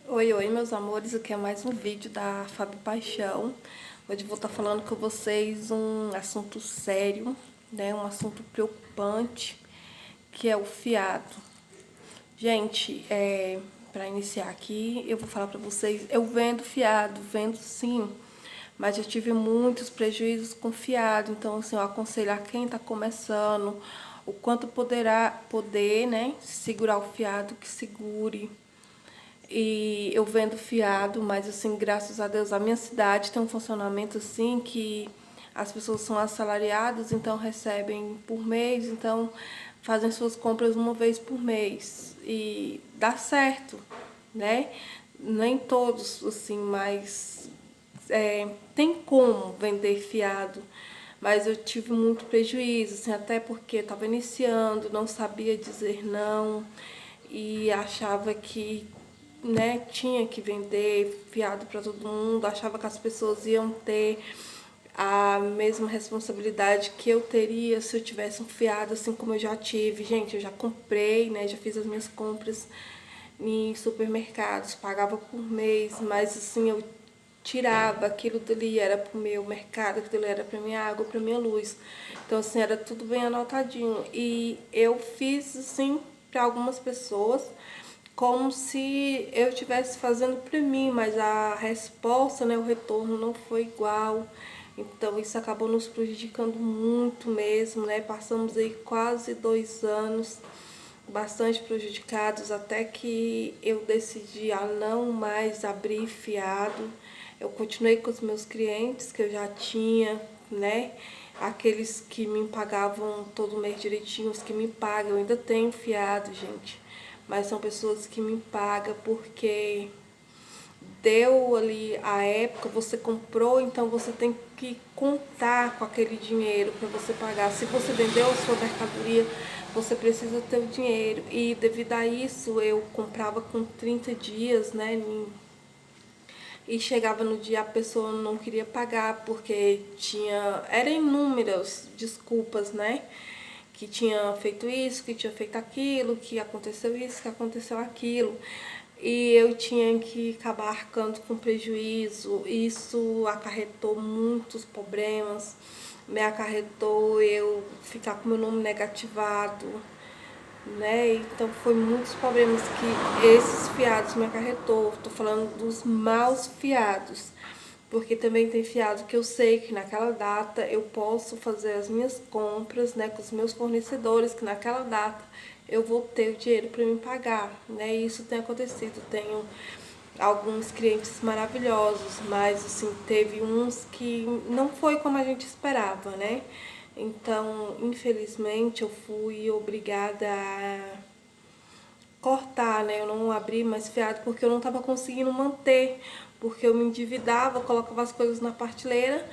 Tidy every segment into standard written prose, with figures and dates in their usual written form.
Oi, oi, meus amores, aqui é mais um vídeo da Fábio Paixão. Hoje eu vou estar falando com vocês um assunto sério, né? Um assunto preocupante, que é o fiado. Gente, para iniciar aqui, eu vou falar para vocês, eu vendo fiado, vendo sim, mas eu tive muitos prejuízos com fiado, então assim, eu aconselho a quem está começando, o quanto poder, né, segurar o fiado, que segure. E eu vendo fiado, mas assim, graças a Deus, a minha cidade tem um funcionamento assim que as pessoas são assalariadas, então recebem por mês, então fazem suas compras uma vez por mês. E dá certo, né? Nem todos, assim, mas tem como vender fiado. Mas eu tive muito prejuízo, assim, até porque estava iniciando, não sabia dizer não e achava que, né, tinha que vender fiado para todo mundo, achava que as pessoas iam ter a mesma responsabilidade que eu teria se eu tivesse um fiado, assim como eu já tive. Gente, eu já comprei, né, já fiz as minhas compras em supermercados, pagava por mês, mas assim, eu tirava, aquilo dali era pro meu mercado, aquilo dali era pra minha água, pra minha luz. Então, assim, era tudo bem anotadinho. E eu fiz, assim, para algumas pessoas, como se eu estivesse fazendo para mim, mas a resposta, né, o retorno não foi igual. Então isso acabou nos prejudicando muito mesmo, né? Passamos aí quase 2 anos bastante prejudicados até que eu decidi a não mais abrir fiado. Eu continuei com os meus clientes que eu já tinha, né? Aqueles que me pagavam todo mês direitinho, os que me pagam, eu ainda tenho fiado, gente. Mas são pessoas que me pagam porque deu ali a época, você comprou, então você tem que contar com aquele dinheiro para você pagar. Se você vendeu a sua mercadoria, você precisa ter o dinheiro. E devido a isso, eu comprava com 30 dias, né? E chegava no dia a pessoa não queria pagar porque eram inúmeras desculpas, né? Que tinha feito isso, que tinha feito aquilo, que aconteceu isso, que aconteceu aquilo. E eu tinha que acabar arcando com prejuízo. Isso acarretou muitos problemas, me acarretou eu ficar com meu nome negativado, né? Então foi muitos problemas que esses fiados me acarretou. Tô falando dos maus fiados, porque também tem fiado que eu sei que naquela data eu posso fazer as minhas compras, né, com os meus fornecedores, que naquela data eu vou ter o dinheiro para me pagar, né? E isso tem acontecido. Tenho alguns clientes maravilhosos, mas assim, teve uns que não foi como a gente esperava, né? Então, infelizmente, eu fui obrigada a cortar, né? Eu não abri mais fiado porque eu não estava conseguindo manter, porque eu me endividava, colocava as coisas na prateleira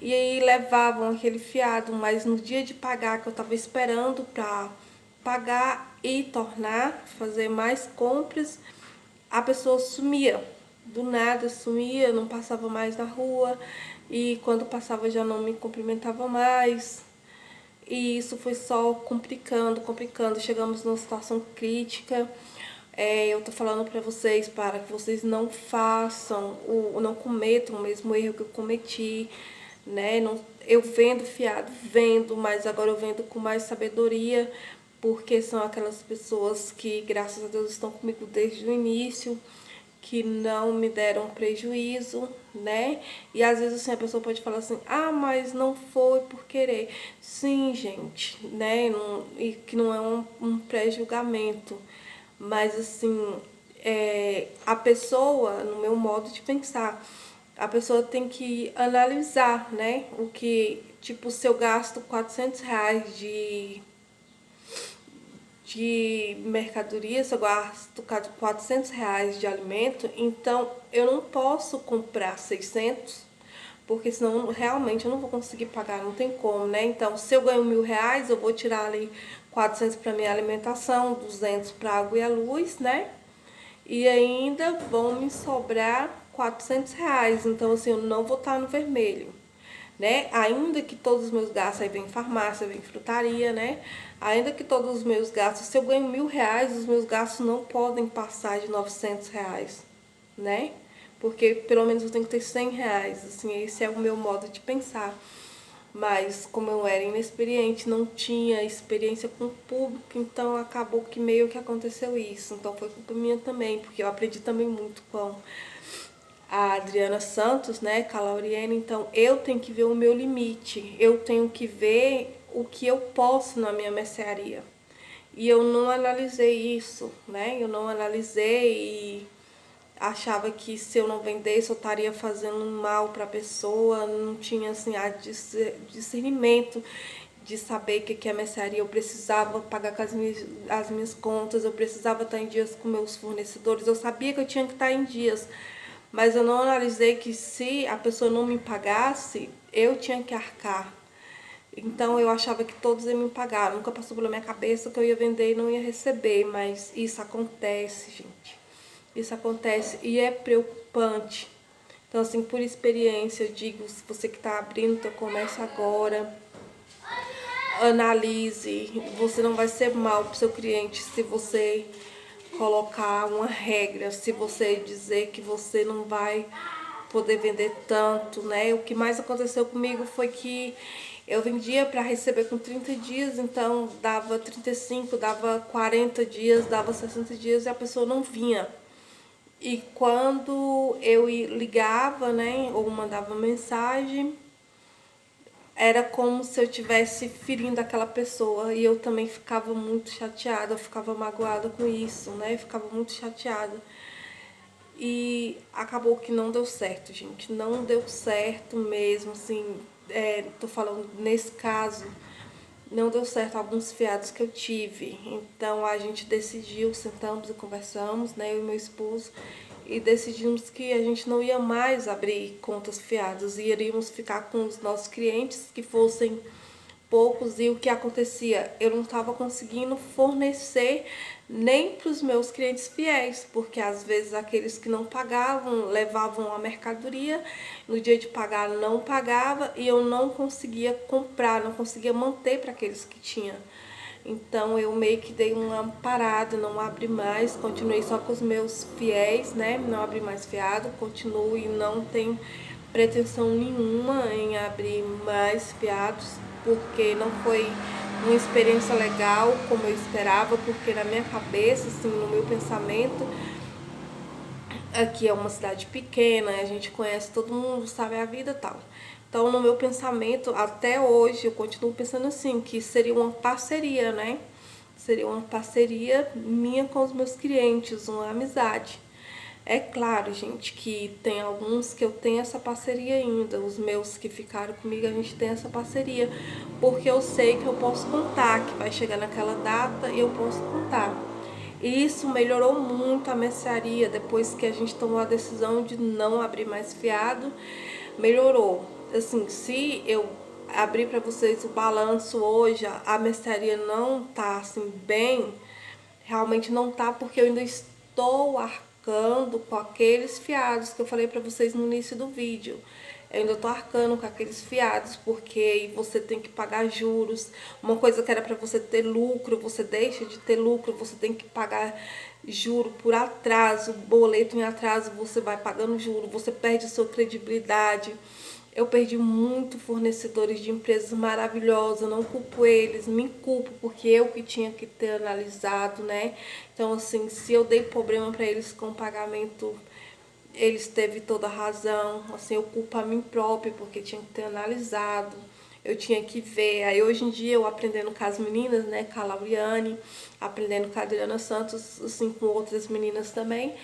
e aí levavam aquele fiado, mas no dia de pagar, que eu estava esperando para pagar e tornar, fazer mais compras, a pessoa sumia. Do nada sumia, não passava mais na rua e quando passava já não me cumprimentava mais. E isso foi só complicando, complicando. Chegamos numa situação crítica. Eu tô falando pra vocês para que vocês não façam, não cometam o mesmo erro que eu cometi, né? Não, eu vendo fiado, vendo, mas agora eu vendo com mais sabedoria, porque são aquelas pessoas que, graças a Deus, estão comigo desde o início, que não me deram prejuízo, né? E às vezes assim a pessoa pode falar assim: "Ah, mas não foi por querer". Sim, gente, né? E que não é um pré-julgamento, mas assim, a pessoa, no meu modo de pensar, a pessoa tem que analisar, né? O que, tipo, se eu gasto R$ 400 de mercadoria, se eu gasto R$ 400 de alimento, então eu não posso comprar 600, porque senão realmente eu não vou conseguir pagar, não tem como, né? Então, se eu ganho R$ 1.000, eu vou tirar ali 400 para minha alimentação, 200 para água e a luz, né? E ainda vão me sobrar R$ 400. Então, assim, eu não vou estar no vermelho, né? Ainda que todos os meus gastos, aí vem farmácia, vem frutaria, né? Ainda que todos os meus gastos, se eu ganho R$ 1.000, os meus gastos não podem passar de R$ 900. né? Porque pelo menos eu tenho que ter 100 reais, assim, esse é o meu modo de pensar. Mas como eu era inexperiente, não tinha experiência com o público, então acabou que meio que aconteceu isso. Então foi culpa minha também, porque eu aprendi também muito com a Adriana Santos, né, com a Lauriene. Então eu tenho que ver o meu limite, eu tenho que ver o que eu posso na minha mercearia. E eu não analisei isso, né? Eu não analisei e achava que se eu não vendesse eu estaria fazendo mal para a pessoa, não tinha assim discernimento de saber que a mercearia eu precisava pagar com as minhas contas, eu precisava estar em dias com meus fornecedores, eu sabia que eu tinha que estar em dias, mas eu não analisei que se a pessoa não me pagasse, eu tinha que arcar. Então eu achava que todos iam me pagar, nunca passou pela minha cabeça que eu ia vender e não ia receber, mas isso acontece, gente. Isso acontece e é preocupante. Então, assim, por experiência, eu digo, se você que está abrindo seu comércio agora, analise. Você não vai ser mal para o seu cliente se você colocar uma regra, se você dizer que você não vai poder vender tanto, né? O que mais aconteceu comigo foi que eu vendia para receber com 30 dias, então dava 35, dava 40 dias, dava 60 dias e a pessoa não vinha. E quando eu ligava, né, ou mandava mensagem, era como se eu estivesse ferindo aquela pessoa. E eu também ficava muito chateada, eu ficava magoada com isso, né? Eu ficava muito chateada. E acabou que não deu certo, gente. Não deu certo mesmo, assim, tô falando nesse caso, não deu certo alguns fiados que eu tive. Então a gente decidiu, sentamos e conversamos, né, eu e meu esposo, e decidimos que a gente não ia mais abrir contas fiadas, e iríamos ficar com os nossos clientes que fossem poucos. E o que acontecia? Eu não estava conseguindo fornecer nem para os meus clientes fiéis, porque às vezes aqueles que não pagavam levavam a mercadoria, no dia de pagar não pagava e eu não conseguia comprar, não conseguia manter para aqueles que tinha. Então eu meio que dei uma parada, não abri mais, continuei só com os meus fiéis, né? Não abri mais fiado, continuo e não tenho pretensão nenhuma em abrir mais fiados, porque não foi uma experiência legal como eu esperava, porque na minha cabeça, assim, no meu pensamento, aqui é uma cidade pequena, a gente conhece todo mundo, sabe a vida e tal. Então, no meu pensamento, até hoje, eu continuo pensando assim, que seria uma parceria, né? Seria uma parceria minha com os meus clientes, uma amizade. É claro, gente, que tem alguns que eu tenho essa parceria ainda. Os meus que ficaram comigo, a gente tem essa parceria. Porque eu sei que eu posso contar, que vai chegar naquela data e eu posso contar. E isso melhorou muito a mercearia depois que a gente tomou a decisão de não abrir mais fiado. Melhorou. Assim, se eu abrir para vocês o balanço hoje, a mercearia não tá assim bem, realmente não tá, porque eu ainda estou arcando com aqueles fiados que eu falei para vocês no início do vídeo. Eu ainda tô arcando com aqueles fiados, porque você tem que pagar juros. Uma coisa que era para você ter lucro, você deixa de ter lucro, você tem que pagar juro por atraso, boleto em atraso, você vai pagando juro, você perde a sua credibilidade. Eu perdi muito fornecedores de empresas maravilhosas, não culpo eles, me culpo porque eu que tinha que ter analisado, né? Então, assim, se eu dei problema para eles com o pagamento, eles teve toda a razão. Assim, eu culpo a mim própria porque tinha que ter analisado, eu tinha que ver. Aí hoje em dia eu aprendendo com as meninas, né, com a Lauriane, aprendendo com a Adriana Santos, assim, com outras meninas também,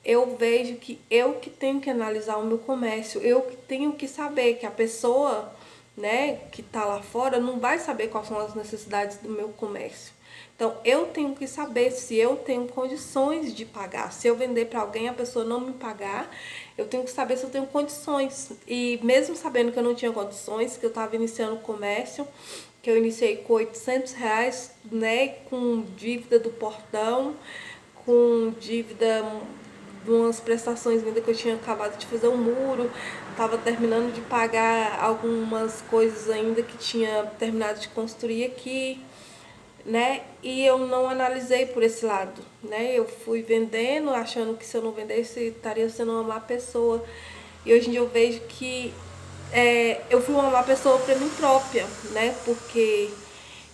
eu vejo que eu que tenho que analisar o meu comércio, eu que tenho que saber que a pessoa, né, que tá lá fora não vai saber quais são as necessidades do meu comércio. Então eu tenho que saber se eu tenho condições de pagar. Se eu vender para alguém, a pessoa não me pagar, eu tenho que saber se eu tenho condições. E mesmo sabendo que eu não tinha condições, que eu estava iniciando o comércio, que eu iniciei com 800 reais, né, com dívida do portão, com dívida de umas prestações ainda que eu tinha acabado de fazer um muro, estava terminando de pagar algumas coisas ainda que tinha terminado de construir aqui. né? E eu não analisei por esse lado, né? Eu fui vendendo, achando que se eu não vendesse, estaria sendo uma má pessoa. E hoje em dia eu vejo que eu fui uma má pessoa para mim própria, né? Porque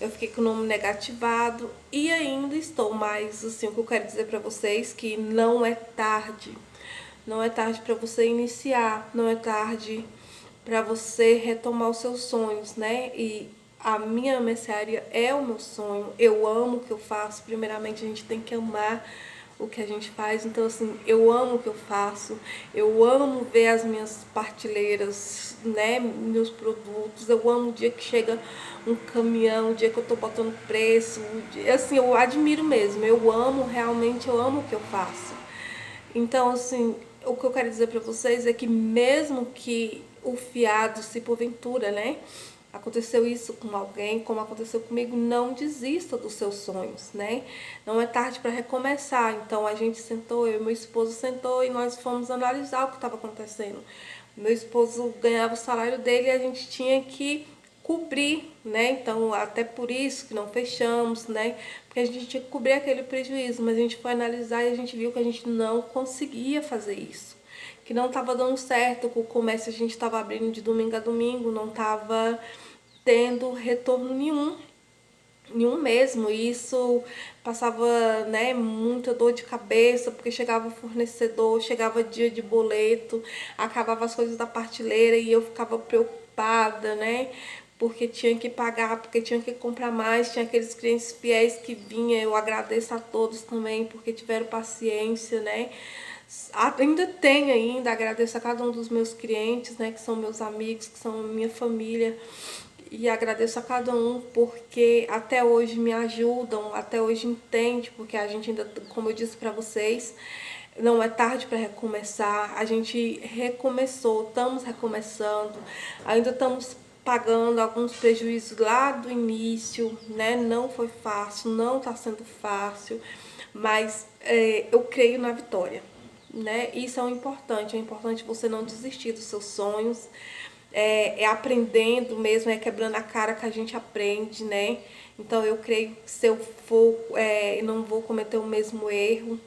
eu fiquei com o nome negativado e ainda estou. Mas assim, o que eu quero dizer para vocês é que não é tarde. Não é tarde para você iniciar, não é tarde para você retomar os seus sonhos, né? E a minha mercearia é o meu sonho. Eu amo o que eu faço. Primeiramente, a gente tem que amar o que a gente faz. Então, assim, eu amo o que eu faço. Eu amo ver as minhas partilheiras, né? Meus produtos. Eu amo o dia que chega um caminhão, o dia que eu tô botando preço. Assim, eu admiro mesmo. Eu amo, realmente, eu amo o que eu faço. Então, assim, o que eu quero dizer para vocês é que mesmo que o fiado, se porventura, né, aconteceu isso com alguém, como aconteceu comigo, não desista dos seus sonhos, né? Não é tarde para recomeçar. Então, a gente sentou, eu e meu esposo sentou e nós fomos analisar o que estava acontecendo. Meu esposo ganhava o salário dele e a gente tinha que cobrir, né? Então, até por isso que não fechamos, né? Porque a gente tinha que cobrir aquele prejuízo, mas a gente foi analisar e a gente viu que a gente não conseguia fazer isso. Que não estava dando certo, com o comércio a gente estava abrindo de domingo a domingo, não estava tendo retorno nenhum mesmo. E isso passava, né, muita dor de cabeça, porque chegava o fornecedor, chegava dia de boleto, acabava as coisas da partilheira e eu ficava preocupada, né? Porque tinha que pagar, porque tinha que comprar mais, tinha aqueles clientes fiéis que vinham, eu agradeço a todos também, porque tiveram paciência, né? Ainda tem ainda, agradeço a cada um dos meus clientes, né, que são meus amigos, que são minha família, e agradeço a cada um porque até hoje me ajudam, até hoje entende, porque a gente ainda, como eu disse para vocês, não é tarde para recomeçar. A gente recomeçou, estamos recomeçando, ainda estamos pagando alguns prejuízos lá do início, né? Não foi fácil, não está sendo fácil, mas eu creio na vitória, né? Isso é importante você não desistir dos seus sonhos. É aprendendo mesmo, é quebrando a cara que a gente aprende, né? Então eu creio que se eu for, não vou cometer o mesmo erro.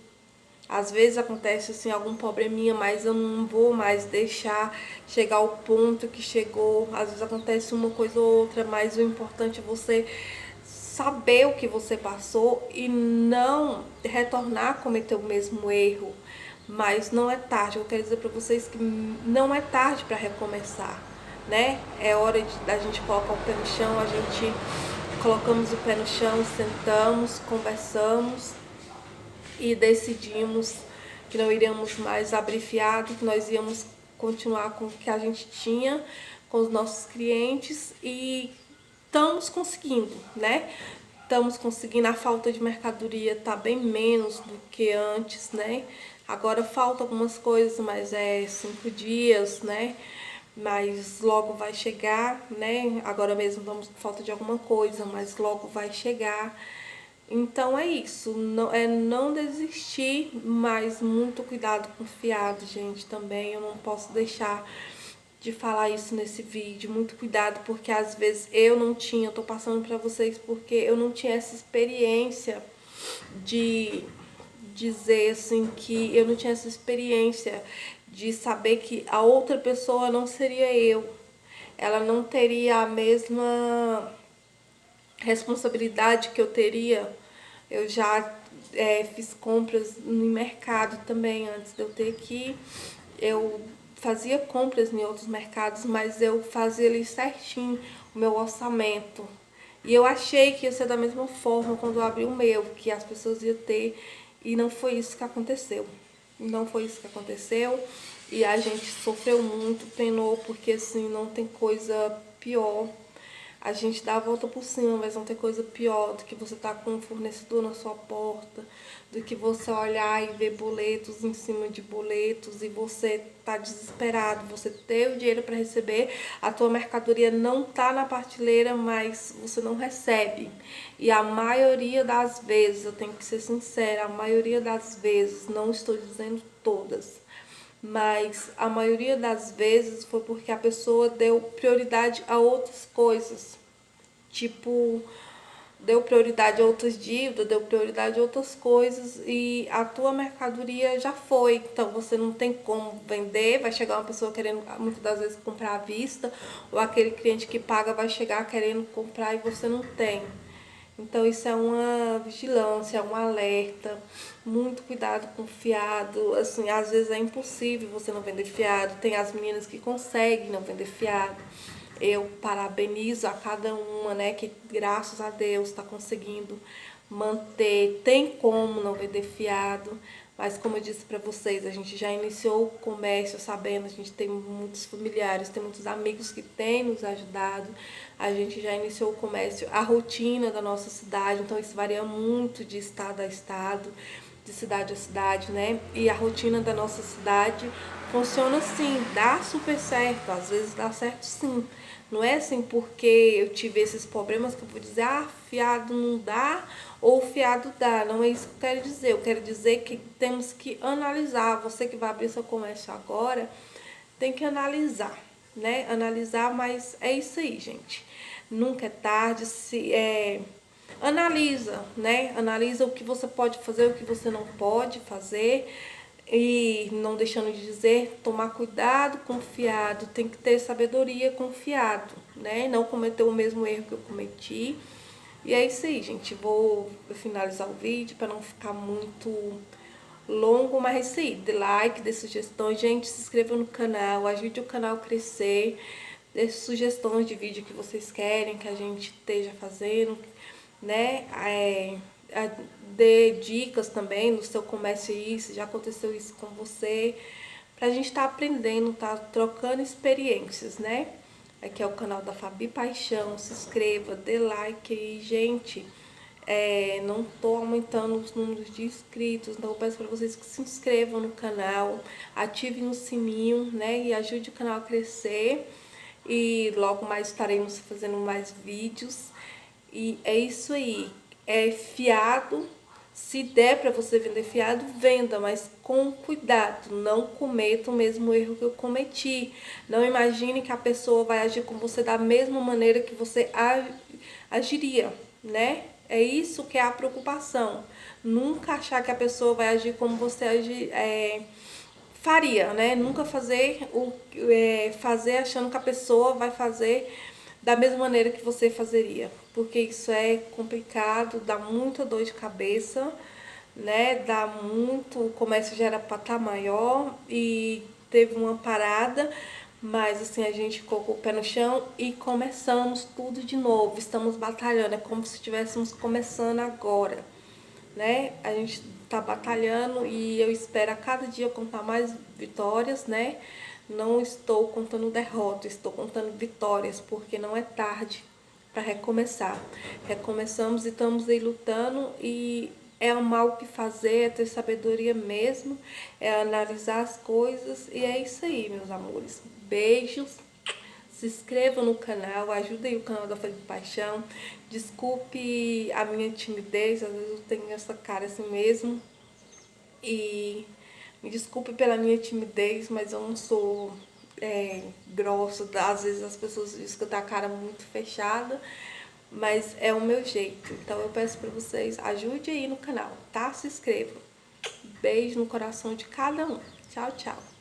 Às vezes acontece assim algum probleminha, mas eu não vou mais deixar chegar ao ponto que chegou. Às vezes acontece uma coisa ou outra, mas o importante é você saber o que você passou e não retornar a cometer o mesmo erro. Mas não é tarde. Eu quero dizer para vocês que não é tarde para recomeçar, né? É hora da gente colocar o pé no chão, a gente colocamos o pé no chão, sentamos, conversamos e decidimos que não iríamos mais abrir fiado, que nós íamos continuar com o que a gente tinha, com os nossos clientes e estamos conseguindo, né? Estamos conseguindo, a falta de mercadoria tá bem menos do que antes, né? Agora falta algumas coisas, mas 5 dias, né? Mas logo vai chegar, né? Agora mesmo estamos com falta de alguma coisa, mas logo vai chegar. Então é isso, não desistir, mas muito cuidado com o fiado, gente, também. Eu não posso deixar de falar isso nesse vídeo. Muito cuidado, porque às vezes eu não tinha, eu tô passando pra vocês porque eu não tinha essa experiência de dizer assim que eu não tinha essa experiência de saber que a outra pessoa não seria eu. Ela não teria a mesma responsabilidade que eu teria. Eu já fiz compras no mercado também, antes de eu ter aqui. Eu fazia compras em outros mercados, mas eu fazia ali certinho o meu orçamento. E eu achei que ia ser da mesma forma quando eu abri o meu, que as pessoas iam ter, e não foi isso que aconteceu. Não foi isso que aconteceu, e a gente sofreu muito, penou, porque assim, não tem coisa pior. A gente dá a volta por cima, mas não tem coisa pior do que você tá com um fornecedor na sua porta, do que você olhar e ver boletos em cima de boletos e você tá desesperado, você tem o dinheiro para receber, a tua mercadoria não tá na prateleira, mas você não recebe. E a maioria das vezes, eu tenho que ser sincera, a maioria das vezes, não estou dizendo todas, mas a maioria das vezes foi porque a pessoa deu prioridade a outras coisas, tipo deu prioridade a outras dívidas, deu prioridade a outras coisas e a tua mercadoria já foi. Então você não tem como vender, vai chegar uma pessoa querendo muitas das vezes comprar à vista, ou aquele cliente que paga vai chegar querendo comprar e você não tem. Então isso é uma vigilância, é um alerta, muito cuidado com fiado, assim, às vezes é impossível você não vender fiado, tem as meninas que conseguem não vender fiado. Eu parabenizo a cada uma, né, que graças a Deus está conseguindo manter, tem como não vender fiado, mas como eu disse para vocês, a gente já iniciou o comércio sabendo, a gente tem muitos familiares, tem muitos amigos que têm nos ajudado, a gente já iniciou o comércio, a rotina da nossa cidade, então isso varia muito de estado a estado, de cidade a cidade, né? E a rotina da nossa cidade funciona assim, dá super certo, às vezes dá certo sim. Não é assim porque eu tive esses problemas que eu vou dizer, ah, fiado não dá ou fiado dá. Não é isso que eu quero dizer. Eu quero dizer que temos que analisar. Você que vai abrir seu comércio agora, tem que analisar, né? Analisar, mas é isso aí, gente. Nunca é tarde, analisa, né? Analisa o que você pode fazer, o que você não pode fazer. E não deixando de dizer, tomar cuidado, confiado, tem que ter sabedoria, confiado, né? Não cometer o mesmo erro que eu cometi. E é isso aí, gente. Vou finalizar o vídeo para não ficar muito longo, mas é isso aí. Dê like, dê sugestões. Gente, se inscreva no canal, ajude o canal a crescer. Dê sugestões de vídeo que vocês querem que a gente esteja fazendo, né? Dê dicas também no seu comércio aí, se já aconteceu isso com você, pra gente estar aprendendo, tá trocando experiências, né? Aqui é o canal da Fabi Paixão, se inscreva, dê like aí, gente. Não tô aumentando os números de inscritos, então eu peço para vocês que se inscrevam no canal, ativem o sininho, né? E ajude o canal a crescer. E logo mais estaremos fazendo mais vídeos. E é isso aí. É fiado. Se der para você vender fiado, venda, mas com cuidado. Não cometa o mesmo erro que eu cometi. Não imagine que a pessoa vai agir com você da mesma maneira que você agiria, né? É isso que é a preocupação. Nunca achar que a pessoa vai agir como você faria, né? Nunca fazer achando que a pessoa vai fazer da mesma maneira que você fazeria, porque isso é complicado, dá muita dor de cabeça, né? Dá muito, o comércio já era para estar maior e teve uma parada, mas assim a gente colocou o pé no chão e começamos tudo de novo. Estamos batalhando, é como se estivéssemos começando agora, né? A gente tá batalhando e eu espero a cada dia contar mais vitórias, né? Não estou contando derrotas, estou contando vitórias, porque não é tarde para recomeçar. Recomeçamos e estamos aí lutando e é amar o que fazer, é ter sabedoria mesmo, é analisar as coisas e é isso aí, meus amores. Beijos. Se inscreva no canal, ajude aí o canal da Fabi Paixão. Desculpe a minha timidez, às vezes eu tenho essa cara assim mesmo. E me desculpe pela minha timidez, mas eu não sou grossa. Às vezes as pessoas dizem que eu tenho a cara muito fechada, mas é o meu jeito. Então eu peço pra vocês, ajude aí no canal, tá? Se inscrevam. Beijo no coração de cada um. Tchau, tchau.